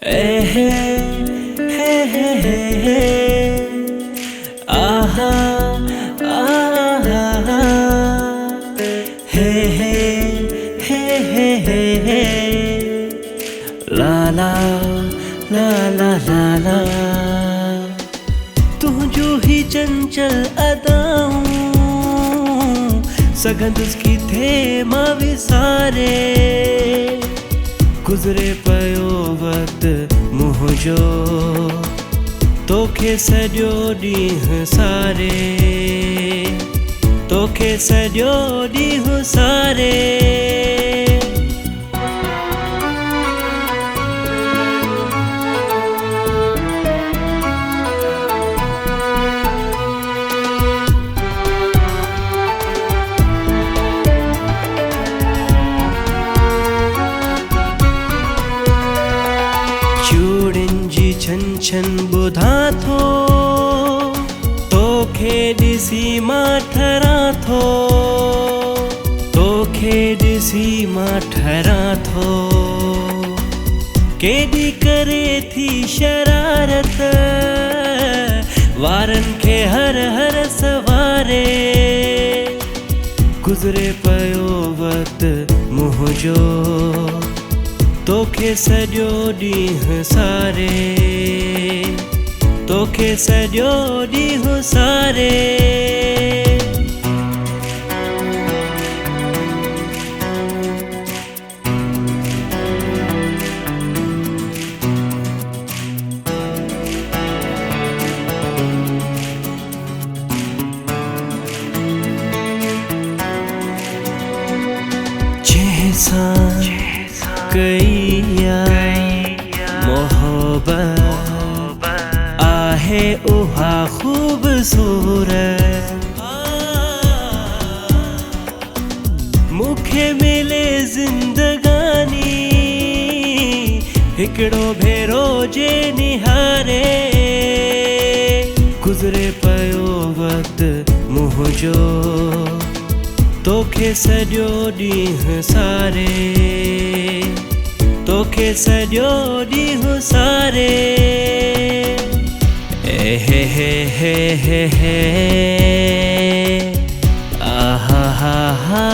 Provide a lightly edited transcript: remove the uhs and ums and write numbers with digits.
हे हे हे हे हे आहा आहा हे हे हे हे हे हे ला ला ला ला ला ला तू जो ही चंचल अदाऊं सगंध उसकी थे मावी सारे गुजरे पयो वक्त मुझो तोखे सॼो ॾींहुं सारे तोखे सॼो ॾींहुं सारे चूड़िन जी छन छन ॿुधां थो तोखे ॾिसी मां ठरां थो तोखे ॾिसी मां ठरां थो केॾी करे थी शरारत वारनि खे हर हर सवारे गुज़रे पियो वक्त मुंहिंजो तोखे सॼो ॾींहुं सारे तोखे सॼो ॾींहुं सारे जैसा कईया मोहब्बत आहे उहा खूबसूरत मूंखे मिले ज़िंदगानी हिकिड़ो भेरो जे निहारे गुज़रे पियो वक्त मुंहिंजो तोखे सॼो ॾींहुं सारे तोखे सॼो ॾींहुं सारे हे हे हे हे हे आहा हा हा